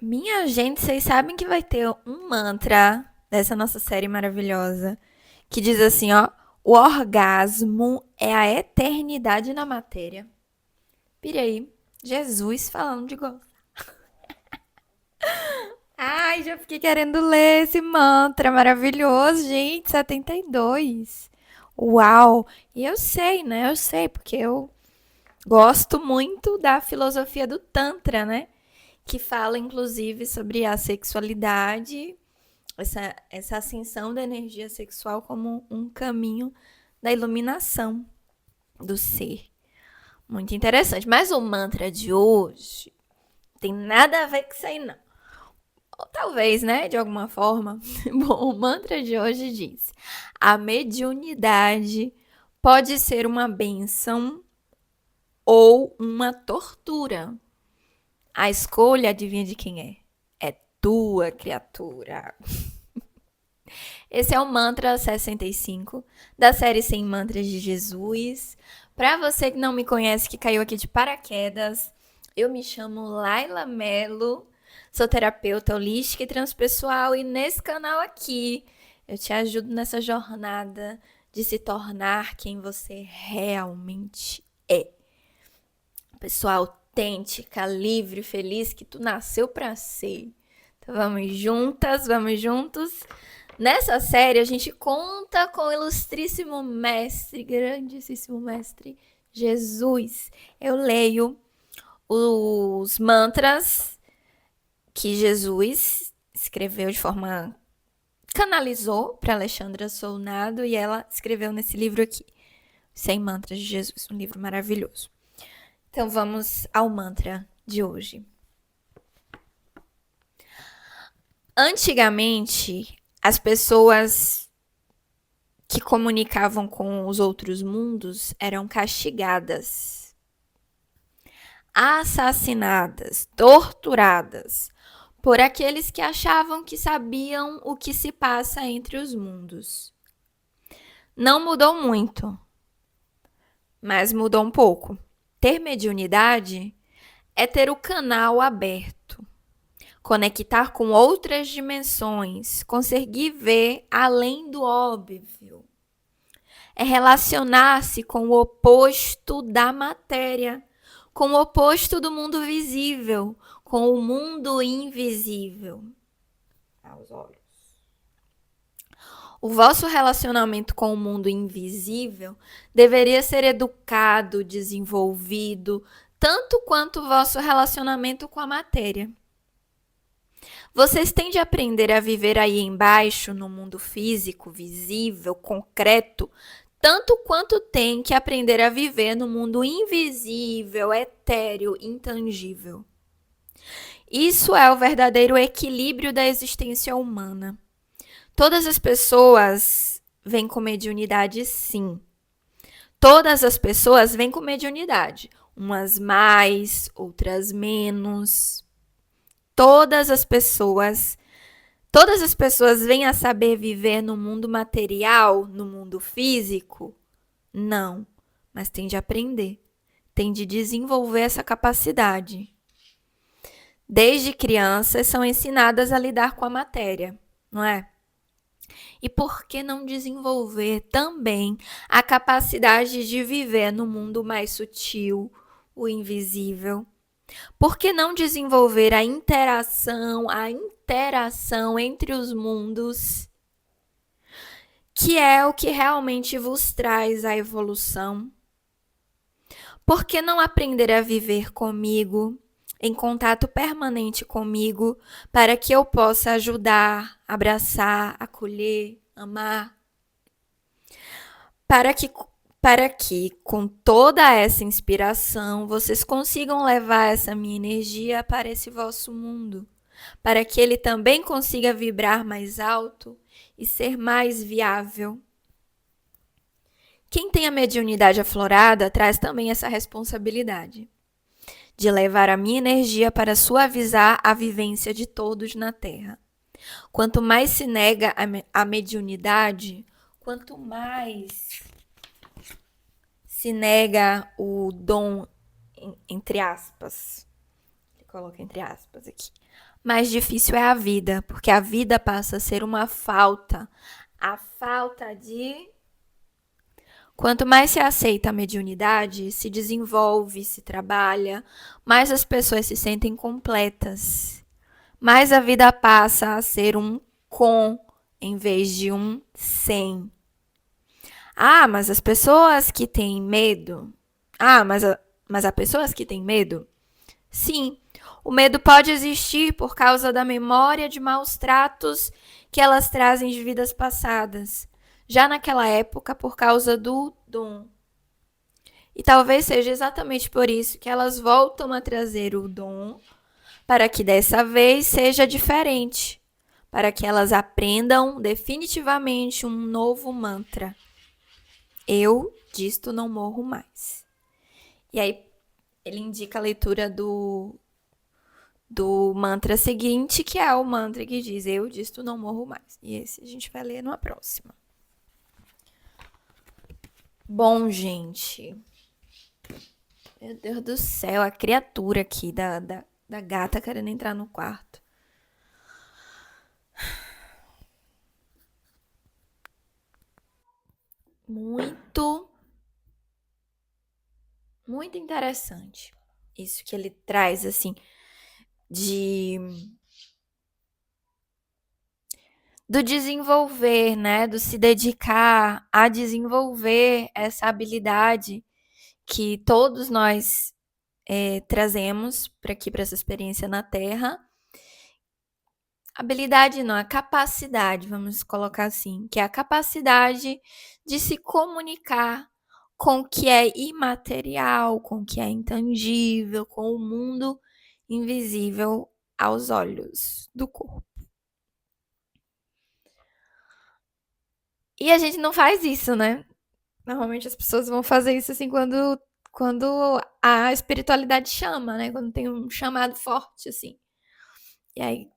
Minha gente, vocês sabem que vai ter um mantra dessa nossa série maravilhosa que diz assim, ó: o orgasmo é a eternidade na matéria. Pira aí, Jesus falando de gozar. Ai, já fiquei querendo ler esse mantra maravilhoso, gente, 72. Uau! E eu sei, né? Eu sei, porque eu gosto muito da filosofia do Tantra, né? Que fala, inclusive, sobre a sexualidade, essa ascensão da energia sexual como um caminho da iluminação do ser. Muito interessante. Mas o mantra de hoje tem nada a ver com isso aí, não. Ou talvez, né? De alguma forma. Bom, o mantra de hoje diz: a mediunidade pode ser uma bênção ou uma tortura. A escolha, adivinha de quem é? É tua, criatura. Esse é o mantra 65 da série 100 Mantras de Jesus. Para você que não me conhece, que caiu aqui de paraquedas, eu me chamo Laila Mello, sou terapeuta holística e transpessoal e nesse canal aqui eu te ajudo nessa jornada de se tornar quem você realmente é. Pessoa autêntica, livre, feliz que tu nasceu para ser. Então vamos juntas, vamos juntos. Nessa série, a gente conta com o ilustríssimo mestre, grandíssimo mestre Jesus. Eu leio os mantras que Jesus escreveu de forma canalizou para Alexandra Solnado e ela escreveu nesse livro aqui, 100 Mantras de Jesus, um livro maravilhoso. Então vamos ao mantra de hoje. Antigamente, as pessoas que comunicavam com os outros mundos eram castigadas, assassinadas, torturadas por aqueles que achavam que sabiam o que se passa entre os mundos. Não mudou muito, mas mudou um pouco. Ter mediunidade é ter o canal aberto, conectar com outras dimensões, conseguir ver além do óbvio. É relacionar-se com o oposto da matéria, com o oposto do mundo visível, com o mundo invisível. Aos olhos. O vosso relacionamento com o mundo invisível deveria ser educado, desenvolvido, tanto quanto o vosso relacionamento com a matéria. Vocês têm de aprender a viver aí embaixo, no mundo físico, visível, concreto, tanto quanto têm que aprender a viver no mundo invisível, etéreo, intangível. Isso é o verdadeiro equilíbrio da existência humana. Todas as pessoas vêm com mediunidade, sim. Todas as pessoas vêm com mediunidade. Umas mais, outras menos. Todas as pessoas vêm a saber viver no mundo material, no mundo físico? Não, mas tem de aprender, tem de desenvolver essa capacidade. Desde crianças são ensinadas a lidar com a matéria, não é? E por que não desenvolver também a capacidade de viver no mundo mais sutil, o invisível? Por que não desenvolver a interação entre os mundos, que é o que realmente vos traz a evolução? Por que não aprender a viver comigo, em contato permanente comigo, para que eu possa ajudar, abraçar, acolher, amar? Para que com toda essa inspiração, vocês consigam levar essa minha energia para esse vosso mundo, para que ele também consiga vibrar mais alto e ser mais viável. Quem tem a mediunidade aflorada traz também essa responsabilidade de levar a minha energia para suavizar a vivência de todos na Terra. Quanto mais se nega a mediunidade, quanto mais se nega o dom, entre aspas. coloco entre aspas aqui. Mais difícil é a vida, porque a vida passa a ser uma falta. A falta de. Quanto mais se aceita a mediunidade, se desenvolve, se trabalha, mais as pessoas se sentem completas. Mais a vida passa a ser um com em vez de um sem. Ah, mas as pessoas que têm medo. Ah, mas há pessoas que têm medo? Sim, o medo pode existir por causa da memória de maus tratos que elas trazem de vidas passadas. Já naquela época, por causa do dom. E talvez seja exatamente por isso que elas voltam a trazer o dom, para que dessa vez seja diferente, para que elas aprendam definitivamente um novo mantra. Eu disto não morro mais. E aí ele indica a leitura do mantra seguinte, que é o mantra que diz: eu disto não morro mais. E esse a gente vai ler numa próxima. Bom, gente. Meu Deus do céu, a criatura aqui da gata querendo entrar no quarto. Muito, muito interessante. Isso que ele traz, assim, de do desenvolver, né? Do se dedicar a desenvolver essa habilidade que todos nós trazemos para aqui, para essa experiência na Terra. Habilidade não, a capacidade, vamos colocar assim, que é a capacidade de se comunicar com o que é imaterial, com o que é intangível, com o mundo invisível aos olhos do corpo. E a gente não faz isso, né? Normalmente as pessoas vão fazer isso assim quando a espiritualidade chama, né? Quando tem um chamado forte, assim. E aí,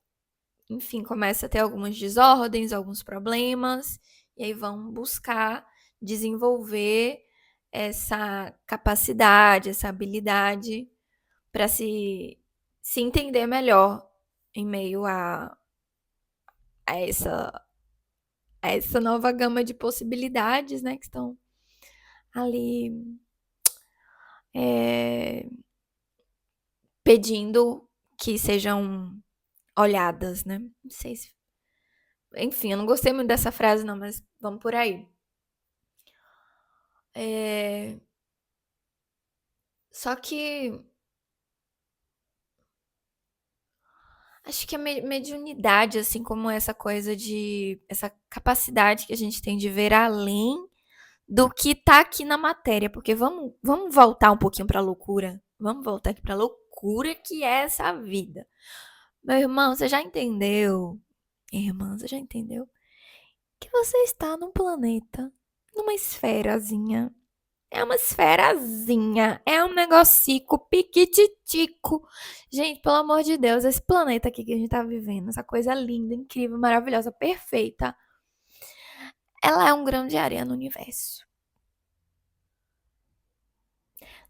enfim, começa a ter algumas desordens, alguns problemas, e aí vão buscar desenvolver essa capacidade, essa habilidade para se entender melhor em meio a essa, a essa nova gama de possibilidades, né, que estão ali é, pedindo que sejam olhadas, né? Não sei se. Enfim, eu não gostei muito dessa frase, não, mas vamos por aí. Só que acho que a mediunidade, assim como essa coisa de. Essa capacidade que a gente tem de ver além do que tá aqui na matéria. Porque vamos voltar um pouquinho pra loucura. Vamos voltar aqui pra loucura que é essa vida. Meu irmão, você já entendeu? Irmã, você já entendeu? Que você está num planeta, numa esferazinha. É uma esferazinha, é um negocico piquititico. Gente, pelo amor de Deus, esse planeta aqui que a gente tá vivendo, essa coisa linda, incrível, maravilhosa, perfeita, ela é um grão de areia no universo.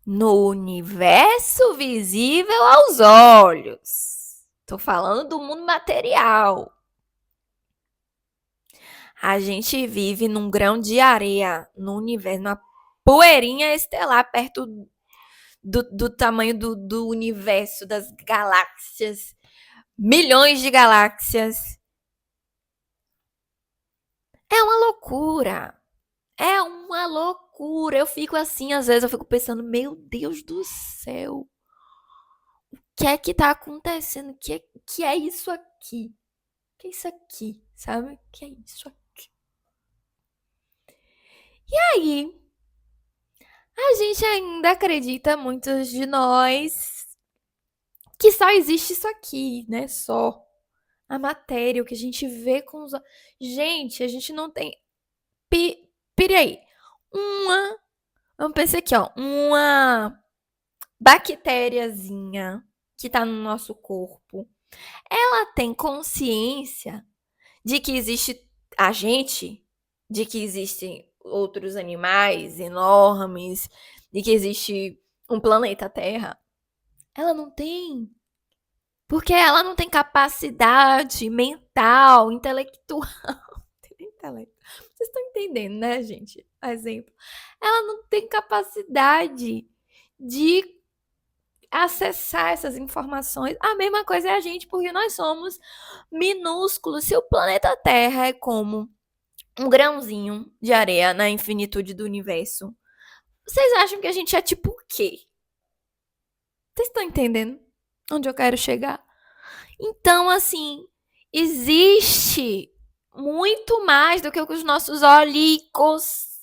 No universo visível aos olhos. Tô falando do mundo material. A gente vive num grão de areia no universo, numa poeirinha estelar perto do tamanho do universo, das galáxias, milhões de galáxias. É uma loucura. É uma loucura. Eu fico assim, às vezes eu fico pensando, meu Deus do céu. O que é que tá acontecendo? Que é isso aqui? O que é isso aqui? Sabe? O que é isso aqui? E aí, a gente ainda acredita, muitos de nós, que só existe isso aqui, né? Só a matéria, o que a gente vê com os olhos. Gente, a gente não tem. Pire aí. Uma. Vamos pensar aqui, ó. Uma bactériazinha que tá no nosso corpo. Ela tem consciência de que existe a gente, de que existem outros animais enormes, de que existe um planeta Terra. Ela não tem. Porque ela não tem capacidade mental, intelectual. Vocês estão entendendo, né, gente? Exemplo. Ela não tem capacidade de acessar essas informações. A mesma coisa é a gente, porque nós somos minúsculos. Se o planeta Terra é como um grãozinho de areia na infinitude do universo, vocês acham que a gente é tipo o quê? Vocês estão entendendo onde eu quero chegar? Então, assim, existe muito mais do que os nossos olhos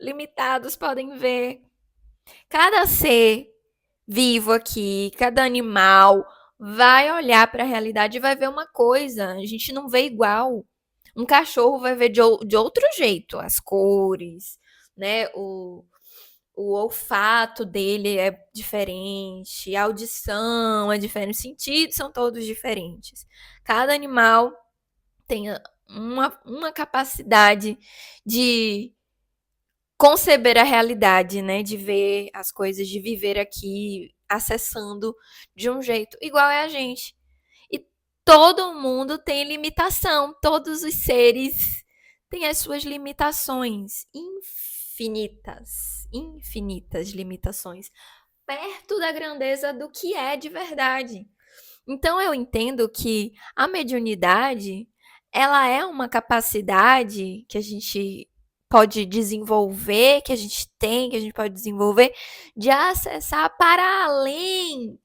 limitados podem ver. Cada ser vivo aqui, cada animal vai olhar para a realidade e vai ver uma coisa. A gente não vê igual. Um cachorro vai ver de outro jeito as cores, né? O olfato dele é diferente, a audição é diferente, os sentidos são todos diferentes. Cada animal tem uma capacidade de conceber a realidade, né? De ver as coisas, de viver aqui, acessando de um jeito igual é a gente. E todo mundo tem limitação, todos os seres têm as suas limitações infinitas, infinitas limitações, perto da grandeza do que é de verdade. Então eu entendo que a mediunidade, ela é uma capacidade que a gente pode desenvolver, que a gente tem, que a gente pode desenvolver, de acessar para além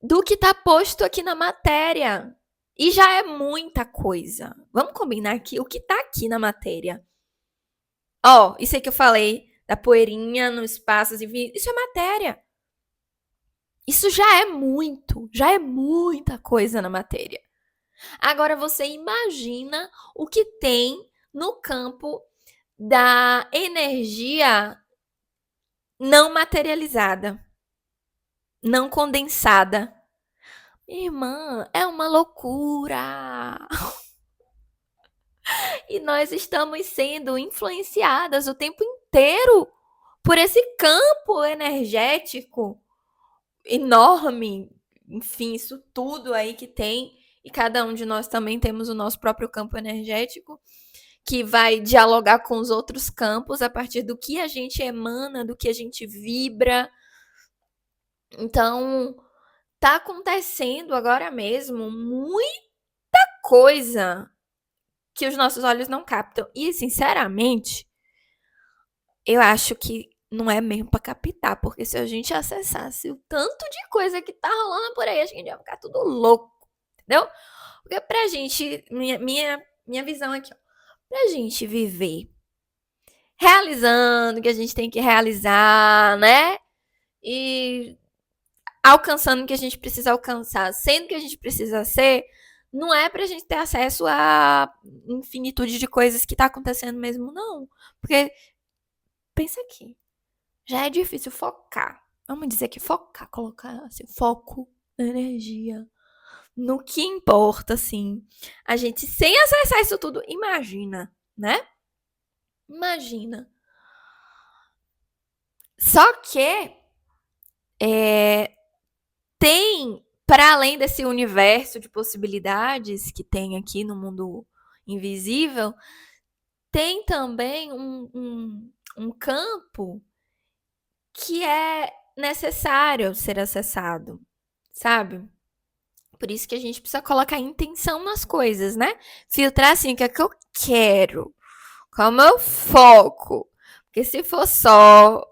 do que está posto aqui na matéria. E já é muita coisa. Vamos combinar aqui o que está aqui na matéria. Ó, isso aí que eu falei, da poeirinha no espaço, enfim, isso é matéria. Isso já é muita coisa na matéria. Agora você imagina o que tem no campo da energia não materializada, não condensada. Irmã, é uma loucura. E nós estamos sendo influenciadas o tempo inteiro por esse campo energético enorme, enfim, isso tudo aí que tem, e cada um de nós também temos o nosso próprio campo energético, que vai dialogar com os outros campos a partir do que a gente emana, do que a gente vibra. Então, tá acontecendo agora mesmo muita coisa que os nossos olhos não captam. E, sinceramente, eu acho que não é mesmo pra captar, porque se a gente acessasse o tanto de coisa que tá rolando por aí, acho que a gente ia ficar tudo louco, entendeu? Porque pra gente, minha visão aqui, ó, pra gente viver realizando o que a gente tem que realizar, né? E alcançando o que a gente precisa alcançar, sendo o que a gente precisa ser, não é pra gente ter acesso a infinitude de coisas que tá acontecendo mesmo, não. Porque, pensa aqui, já é difícil focar. Vamos dizer que focar, colocar assim, foco, energia, no que importa, assim. A gente, sem acessar isso tudo, imagina, né? Imagina. Só que tem, para além desse universo de possibilidades que tem aqui no mundo invisível, tem também um campo que é necessário ser acessado, sabe? Por isso que a gente precisa colocar intenção nas coisas, né? Filtrar assim, o que é que eu quero? Qual é o meu foco? Porque se for só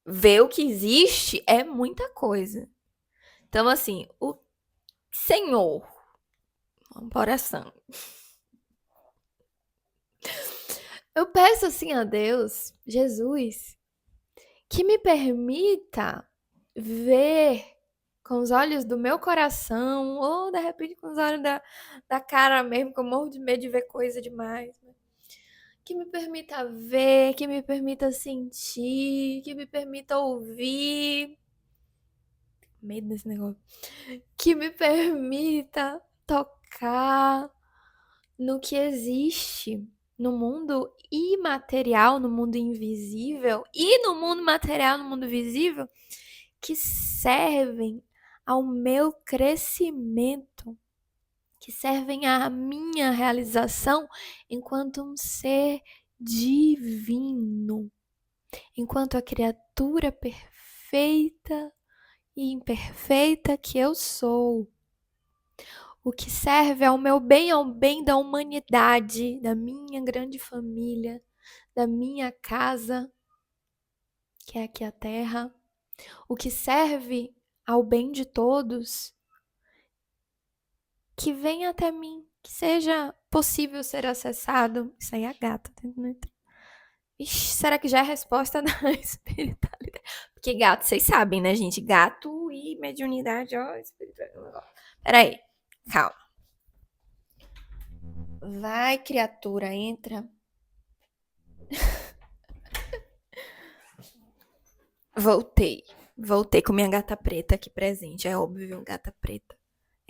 ver o que existe, é muita coisa. Então, assim, o Senhor, uma oração. Eu peço assim a Deus, Jesus, que me permita ver com os olhos do meu coração, ou de repente com os olhos da cara mesmo, que eu morro de medo de ver coisa demais. Né? Que me permita ver, que me permita sentir, que me permita ouvir. Medo desse negócio. Que me permita tocar no que existe no mundo imaterial, no mundo invisível e no mundo material, no mundo visível, que servem ao meu crescimento, que servem à minha realização enquanto um ser divino, enquanto a criatura perfeita e imperfeita que eu sou. O que serve ao bem da humanidade, da minha grande família, da minha casa, que é aqui a Terra. O que serve ao bem de todos, que venha até mim, que seja possível ser acessado. Isso aí é a gata, tá entendendo? Ixi, será que já é a resposta da espiritualidade? Porque gato, vocês sabem, né, gente? Gato e mediunidade, ó, espiritualidade. Peraí, calma. Vai, criatura, entra. Voltei com minha gata preta aqui presente. É óbvio, gata preta.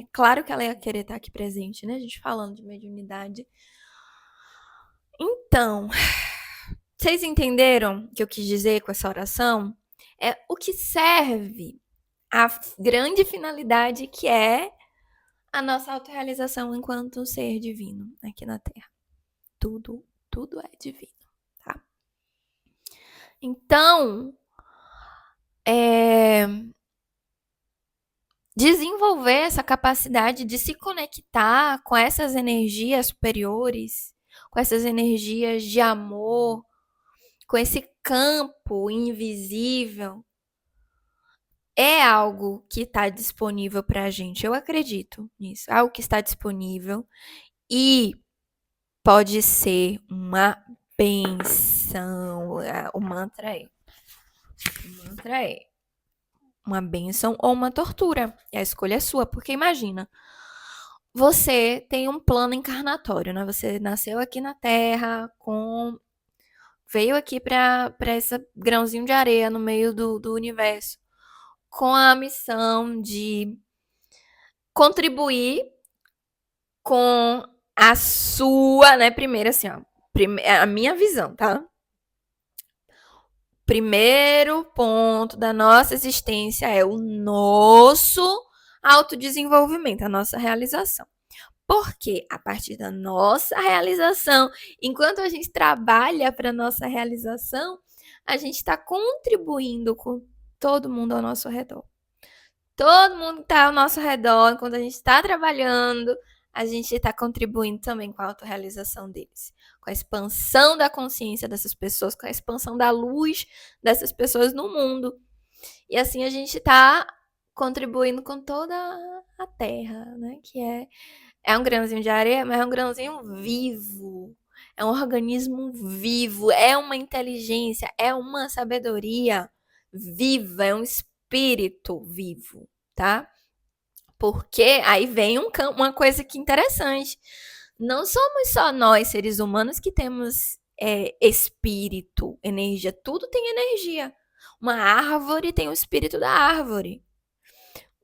É claro que ela ia querer estar aqui presente, né? A gente falando de mediunidade. Então, vocês entenderam o que eu quis dizer com essa oração? É o que serve a grande finalidade que é a nossa autorrealização enquanto um ser divino aqui na Terra. Tudo é divino, tá? Então, desenvolver essa capacidade de se conectar com essas energias superiores, com essas energias de amor, com esse campo invisível, é algo que está disponível para a gente. Eu acredito nisso. É algo que está disponível e pode ser uma benção. O mantra é uma benção ou uma tortura. E a escolha é sua, porque imagina, você tem um plano encarnatório, né? Você nasceu aqui na Terra, veio aqui para esse grãozinho de areia no meio do universo, com a missão de contribuir com a sua, né? Primeiro, assim, ó, a minha visão, tá? Primeiro ponto da nossa existência é o nosso autodesenvolvimento, a nossa realização. Porque a partir da nossa realização, enquanto a gente trabalha para nossa realização, a gente está contribuindo com todo mundo ao nosso redor. Todo mundo que está ao nosso redor, enquanto a gente está trabalhando, a gente está contribuindo também com a autorrealização deles, com a expansão da consciência dessas pessoas, com a expansão da luz dessas pessoas no mundo. E assim a gente está contribuindo com toda a Terra, né? Que é um grãozinho de areia, mas é um grãozinho vivo. É um organismo vivo, é uma inteligência, é uma sabedoria viva, é um espírito vivo, tá? Porque aí vem uma coisa que interessante. Não somos só nós, seres humanos, que temos espírito, energia. Tudo tem energia. Uma árvore tem o espírito da árvore.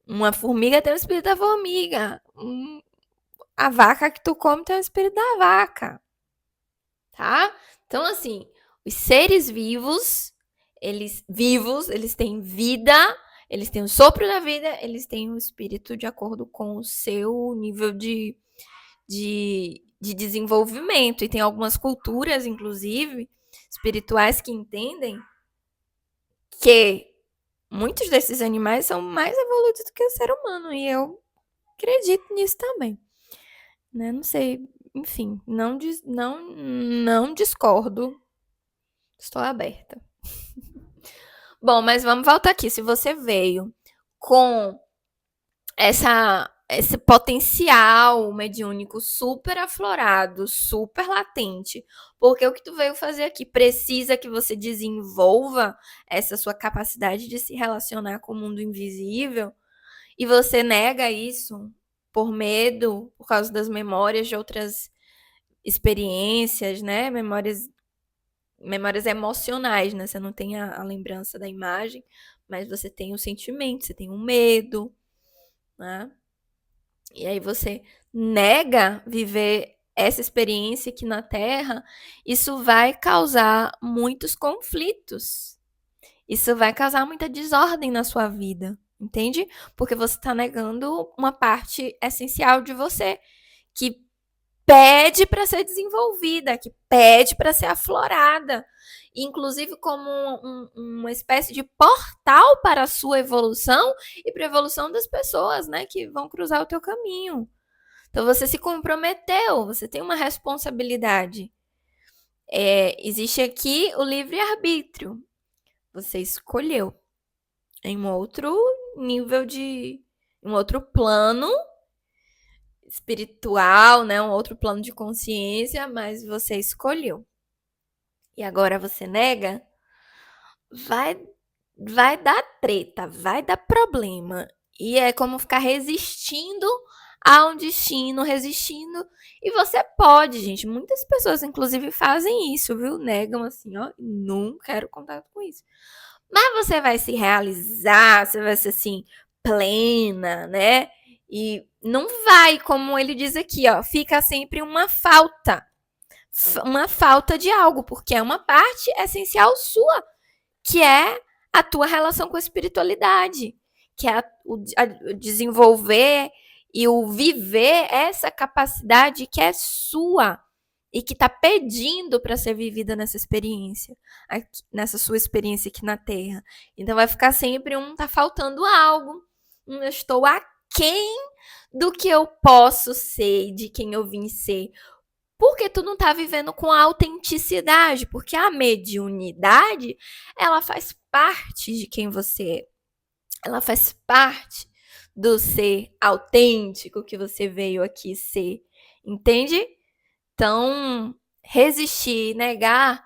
Uma formiga tem o espírito da formiga. A vaca que tu come tem o espírito da vaca. Tá? Então, assim, os seres vivos, eles têm vida, eles têm o sopro da vida, eles têm o espírito de acordo com o seu nível de desenvolvimento. E tem algumas culturas, inclusive, espirituais que entendem que muitos desses animais são mais evoluídos do que o ser humano. E eu acredito nisso também. Né? Não sei, enfim, não discordo. Estou aberta. Bom, mas vamos voltar aqui. Se você veio com esse potencial mediúnico super aflorado, super latente, porque o que tu veio fazer aqui precisa que você desenvolva essa sua capacidade de se relacionar com o mundo invisível, e você nega isso por medo, por causa das memórias de outras experiências, né? Memórias emocionais, né? Você não tem a lembrança da imagem, mas você tem o sentimento, você tem o medo, né? E aí você nega viver essa experiência aqui na Terra, isso vai causar muitos conflitos. Isso vai causar muita desordem na sua vida. entende? Porque você está negando uma parte essencial de você, que pede para ser desenvolvida, que pede para ser aflorada, inclusive como uma espécie de portal para a sua evolução e para a evolução das pessoas, né, que vão cruzar o teu caminho. Então você se comprometeu, você tem uma responsabilidade. Existe aqui o livre-arbítrio. Você escolheu em um outro nível um outro plano espiritual, né? Um outro plano de consciência, mas você escolheu. E agora você nega, vai, vai dar treta, vai dar problema. E é como ficar resistindo a um destino, resistindo. E você pode, gente. Muitas pessoas, inclusive, fazem isso, viu? Negam assim, ó, não quero contato com isso. Mas você vai se realizar, você vai ser assim, plena, né? E não vai, como ele diz aqui, ó, fica sempre uma falta de algo, porque é uma parte essencial sua, que é a tua relação com a espiritualidade, que é o desenvolver e o viver essa capacidade que é sua e que está pedindo para ser vivida nessa experiência, nessa sua experiência aqui na Terra. Então vai ficar sempre tá faltando algo, eu estou aquém do que eu posso ser, de quem eu vim ser. Porque tu não tá vivendo com a autenticidade, porque a mediunidade, ela faz parte de quem você é. Ela faz parte do ser autêntico que você veio aqui ser. Entende? Então, resistir, negar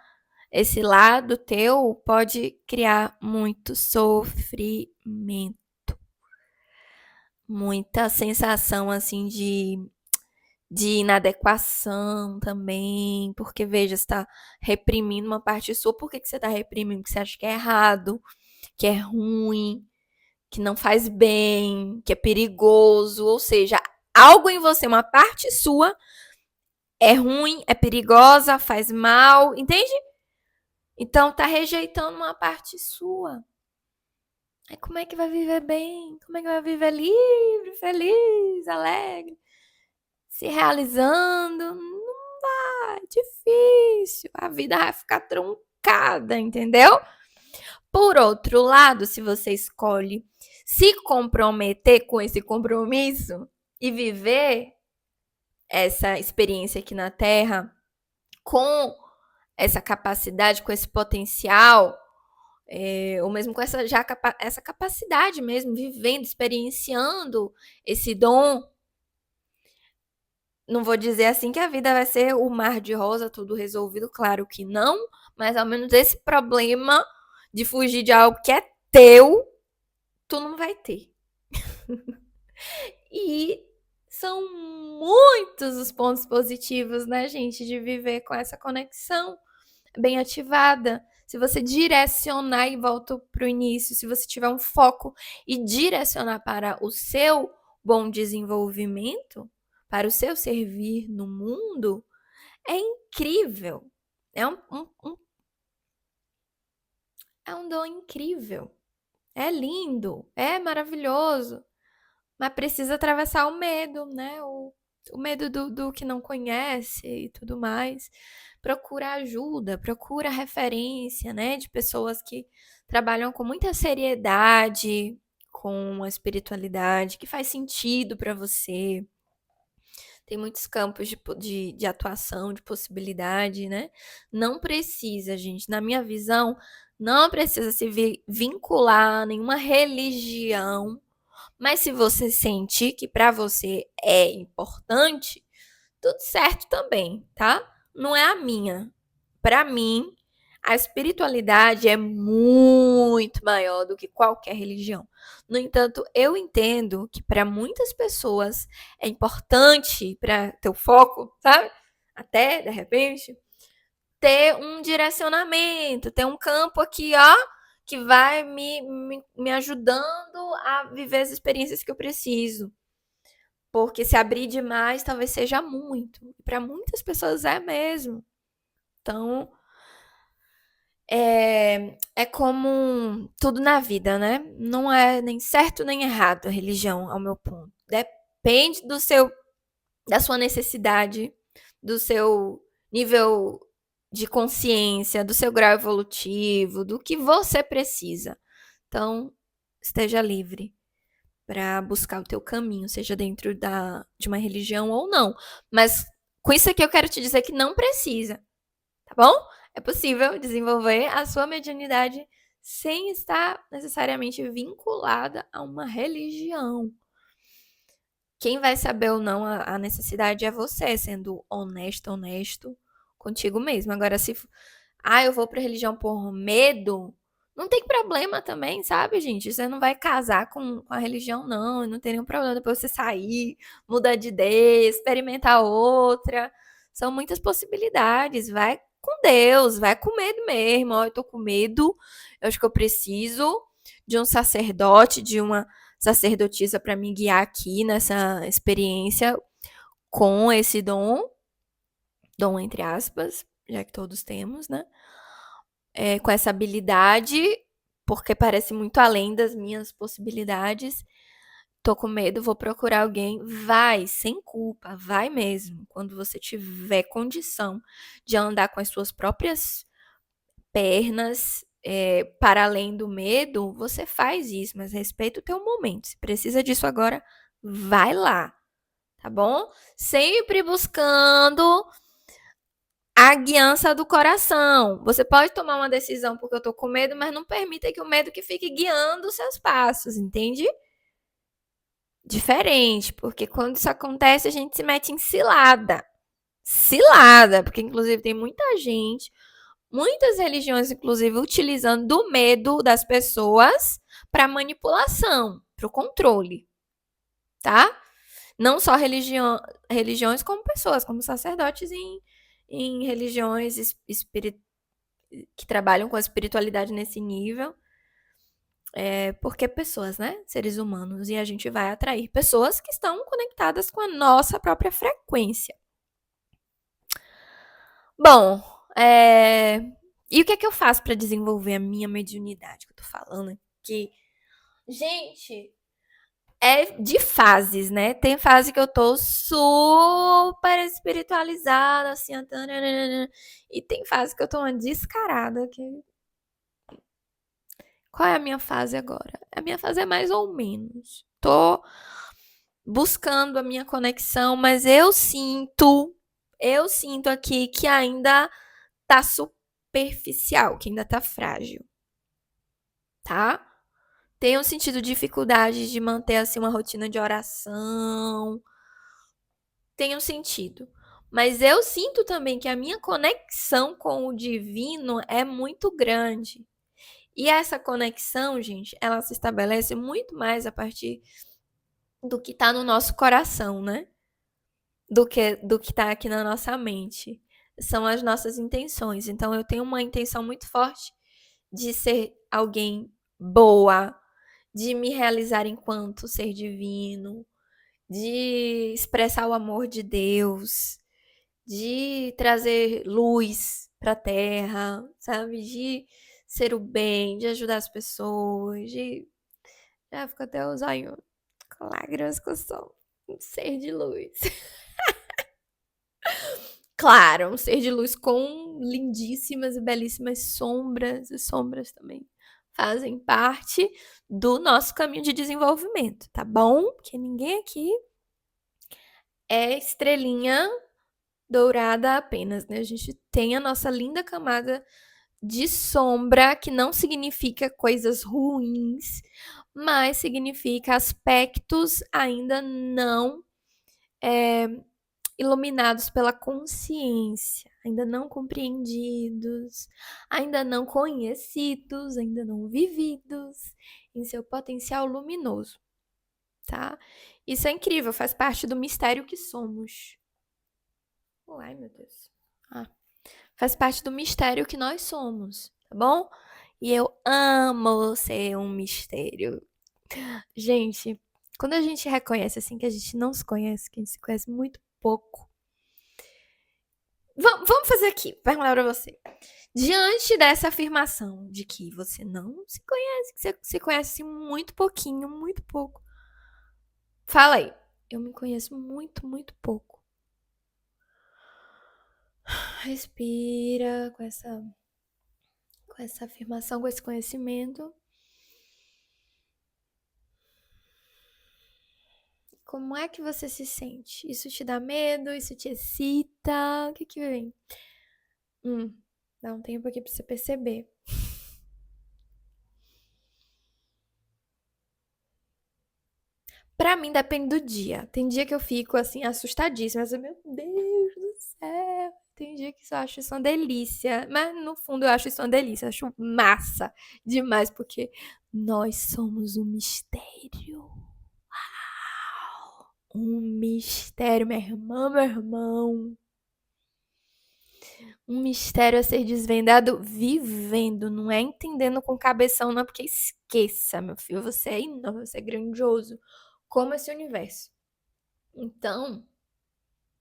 esse lado teu pode criar muito sofrimento. Muita sensação assim de inadequação também, porque veja, você está reprimindo uma parte sua. Por que você está reprimindo? Porque você acha que é errado, que é ruim, que não faz bem, que é perigoso, ou seja, algo em você, uma parte sua, é ruim, é perigosa, faz mal, entende? Então tá rejeitando uma parte sua. Aí como é que vai viver bem? Como é que vai viver livre, feliz, alegre, se realizando? Não vai, difícil. A vida vai ficar truncada, entendeu? Por outro lado, se você escolhe se comprometer com esse compromisso e viver essa experiência aqui na Terra com essa capacidade, com esse potencial, ou mesmo com essa capacidade mesmo, vivendo, experienciando esse dom. Não vou dizer assim que a vida vai ser o mar de rosa, tudo resolvido, claro que não, mas ao menos esse problema de fugir de algo que é teu, tu não vai ter. E são muitos os pontos positivos, né, gente, de viver com essa conexão bem ativada. Se você direcionar e volta para o início, se você tiver um foco e direcionar para o seu bom desenvolvimento, para o seu servir no mundo, é incrível. É um dom incrível. É lindo, é maravilhoso. Mas precisa atravessar o medo, né? O medo do que não conhece e tudo mais. Procura ajuda, procura referência, né? De pessoas que trabalham com muita seriedade com a espiritualidade, que faz sentido para você. Tem muitos campos de atuação, de possibilidade, né? Não precisa, gente, na minha visão, não precisa se vincular a nenhuma religião, mas se você sentir que para você é importante, tudo certo também, tá? Não é a minha. Para mim, a espiritualidade é muito maior do que qualquer religião. No entanto, eu entendo que para muitas pessoas é importante para teu foco, sabe? Até de repente ter um direcionamento, ter um campo aqui, ó, que vai me ajudando a viver as experiências que eu preciso. Porque se abrir demais, talvez seja muito. E para muitas pessoas é mesmo. Então, É como tudo na vida, né? Não é nem certo nem errado a religião, ao meu ponto. Depende da sua necessidade, do seu nível de consciência, do seu grau evolutivo, do que você precisa. Então, esteja livre para buscar o teu caminho, seja dentro de uma religião ou não. Mas com isso aqui eu quero te dizer que não precisa, tá bom? É possível desenvolver a sua mediunidade sem estar necessariamente vinculada a uma religião. Quem vai saber ou não a necessidade é você, sendo honesto contigo mesmo. Agora, se eu vou pra religião por medo, não tem problema também, sabe, gente? Você não vai casar com a religião, não. Não tem nenhum problema depois você sair, mudar de ideia, experimentar outra. São muitas possibilidades. Vai com Deus, vai com medo mesmo. Ó, eu tô com medo, eu acho que eu preciso de um sacerdote, de uma sacerdotisa para me guiar aqui nessa experiência com esse dom entre aspas, já que todos temos, né? Com essa habilidade, porque parece muito além das minhas possibilidades. Tô com medo, vou procurar alguém. Vai, sem culpa, vai mesmo. Quando você tiver condição de andar com as suas próprias pernas, para além do medo, você faz isso, mas respeita o teu momento. Se precisa disso agora, vai lá, tá bom? Sempre buscando a guiança do coração. Você pode tomar uma decisão porque eu tô com medo, mas não permita que o medo que fique guiando os seus passos, entende? Diferente, porque quando isso acontece, a gente se mete em cilada. Cilada, porque inclusive tem muita gente, muitas religiões, inclusive, utilizando do medo das pessoas para manipulação, para o controle, tá? Não só religiões, como pessoas, como sacerdotes em religiões que trabalham com a espiritualidade nesse nível. Porque pessoas, né? Seres humanos. E a gente vai atrair pessoas que estão conectadas com a nossa própria frequência. Bom, e o que é que eu faço para desenvolver a minha mediunidade? Que eu tô falando aqui. Gente, é de fases, né? Tem fase que eu tô super espiritualizada, assim, e tem fase que eu tô uma descarada. Qual é a minha fase agora? A minha fase é mais ou menos. Tô buscando a minha conexão, mas eu sinto aqui que ainda tá superficial, que ainda tá frágil, tá? Tenho sentido dificuldade de manter assim uma rotina de oração. Tenho sentido. Mas eu sinto também que a minha conexão com o divino é muito grande. E essa conexão, gente, ela se estabelece muito mais a partir do que tá no nosso coração, né? Do que tá aqui na nossa mente. São as nossas intenções. Então eu tenho uma intenção muito forte de ser alguém boa, de me realizar enquanto ser divino, de expressar o amor de Deus, de trazer luz para a terra, sabe? De ser o bem, de ajudar as pessoas, de. Já fico até os olhos com lágrimas que eu sou um ser de luz. Claro, um ser de luz com lindíssimas e belíssimas sombras, e sombras também fazem parte do nosso caminho de desenvolvimento, tá bom? Porque ninguém aqui é estrelinha dourada apenas, né? A gente tem a nossa linda camada de sombra, que não significa coisas ruins, mas significa aspectos ainda não é, iluminados pela consciência, ainda não compreendidos, ainda não conhecidos, ainda não vividos em seu potencial luminoso, tá? Isso é incrível, faz parte do mistério que somos. Ai, meu Deus. Ah, faz parte do mistério que nós somos, tá bom? E eu amo ser um mistério. Gente, quando a gente reconhece assim que a gente não se conhece, que a gente se conhece muito pouco, Vamos fazer aqui, perguntar pra você. Diante dessa afirmação de que você não se conhece, que você se conhece muito pouquinho, muito pouco. Fala aí. Eu me conheço muito, muito pouco. Respira com essa afirmação, com esse conhecimento. Como é que você se sente? Isso te dá medo? Isso te excita? O que que vem? Dá um tempo aqui pra você perceber. Pra mim depende do dia. Tem dia que eu fico assim assustadíssima, assim, meu Deus do céu. Tem dia que eu acho isso uma delícia, mas no fundo eu acho isso uma delícia, eu acho massa demais porque nós somos um mistério. Um mistério, meu irmão, meu irmão. Um mistério a ser desvendado vivendo, não é entendendo com cabeção, não, porque esqueça, meu filho, você é enorme, você é grandioso, como esse universo. Então,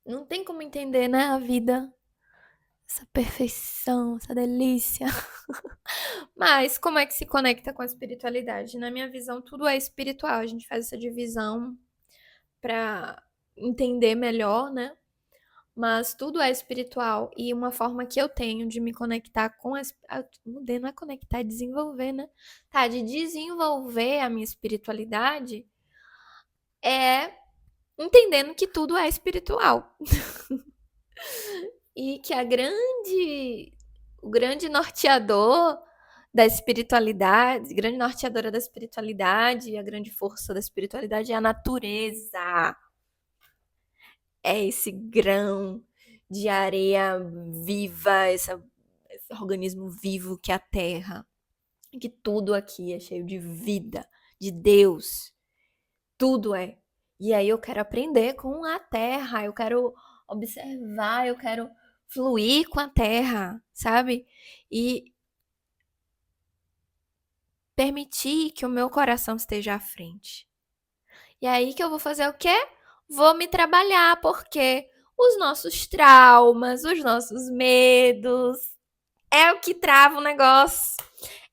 não tem como entender, né, a vida, essa perfeição, essa delícia. Mas como é que se conecta com a espiritualidade? Na minha visão, tudo é espiritual. A gente faz essa divisão para entender melhor, né? Mas tudo é espiritual e uma forma que eu tenho de me conectar com mudei, não é conectar, é desenvolver, né? Tá, de desenvolver a minha espiritualidade é entendendo que tudo é espiritual e que o grande norteador da espiritualidade, grande norteadora da espiritualidade, a grande força da espiritualidade é a natureza. É esse grão de areia viva, esse organismo vivo que é a Terra. Que tudo aqui é cheio de vida, de Deus. Tudo é. E aí eu quero aprender com a Terra, eu quero observar, eu quero fluir com a Terra, sabe? E permitir que o meu coração esteja à frente. E aí que eu vou fazer o quê? Vou me trabalhar, porque os nossos traumas, os nossos medos, é o que trava o negócio.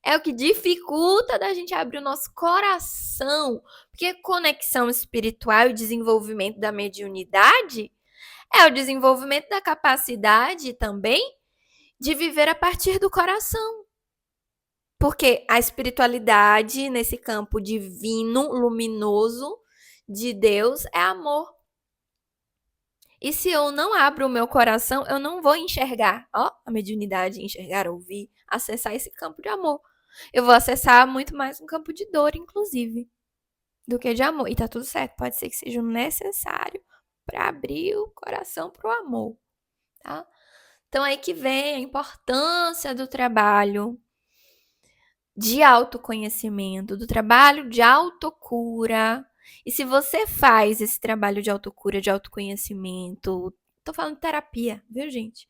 É o que dificulta da gente abrir o nosso coração. Porque conexão espiritual e desenvolvimento da mediunidade é o desenvolvimento da capacidade também de viver a partir do coração. Porque a espiritualidade, nesse campo divino, luminoso de Deus, é amor. E se eu não abro o meu coração, eu não vou enxergar, ó, a mediunidade, enxergar, ouvir, acessar esse campo de amor. Eu vou acessar muito mais um campo de dor, inclusive, do que de amor. E tá tudo certo, pode ser que seja necessário para abrir o coração para o amor, tá? Então aí que vem a importância do trabalho de autoconhecimento, do trabalho de autocura. E se você faz esse trabalho de autocura, de autoconhecimento, tô falando de terapia, viu, gente?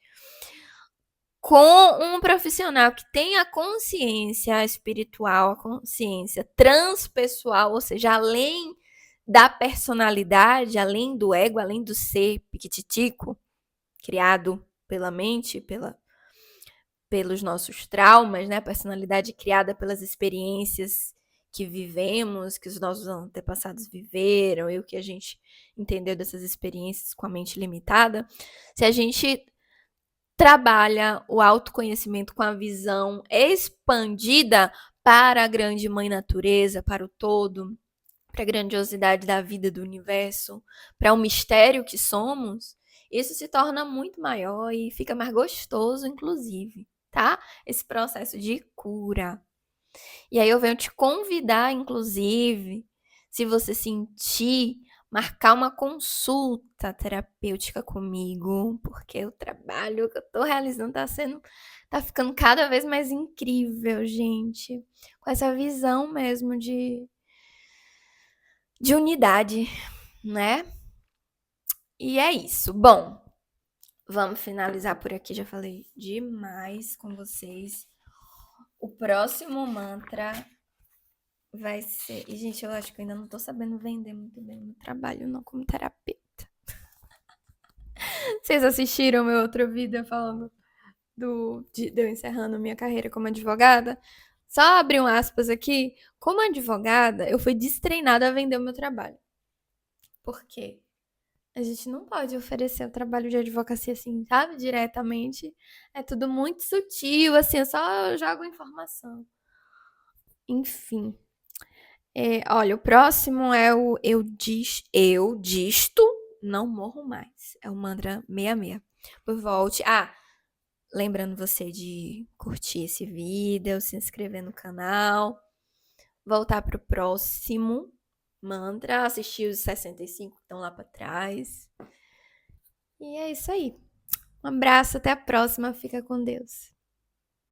Com um profissional que tenha consciência espiritual, a consciência transpessoal, ou seja, além da personalidade, além do ego, além do ser piquititico, criado pela mente, pelos nossos traumas, né? A personalidade criada pelas experiências que vivemos, que os nossos antepassados viveram e o que a gente entendeu dessas experiências com a mente limitada. Se a gente trabalha o autoconhecimento com a visão expandida para a grande mãe natureza, para o todo, para a grandiosidade da vida do universo, para o mistério que somos, isso se torna muito maior e fica mais gostoso, inclusive, tá? Esse processo de cura. E aí eu venho te convidar, inclusive, se você sentir, marcar uma consulta terapêutica comigo, porque o trabalho que eu tô realizando tá ficando cada vez mais incrível, gente. Com essa visão mesmo de unidade, né? E é isso. Bom, vamos finalizar por aqui. Já falei demais com vocês. O próximo mantra vai ser. E, gente, eu acho que eu ainda não tô sabendo vender muito bem o meu trabalho, não, como terapeuta. Vocês assistiram meu outro vídeo falando de eu encerrando minha carreira como advogada? Só abrir um aspas aqui. Como advogada, eu fui destreinada a vender o meu trabalho. Por quê? A gente não pode oferecer o trabalho de advocacia assim, sabe? Diretamente. É tudo muito sutil, assim, eu só jogo informação. Enfim. Olha, o próximo é o eu disto, não morro mais. É o mantra 66. Por volte. Lembrando você de curtir esse vídeo, se inscrever no canal, voltar pro próximo mantra, assistir os 65 que estão lá para trás. E é isso aí. Um abraço, até a próxima. Fica com Deus.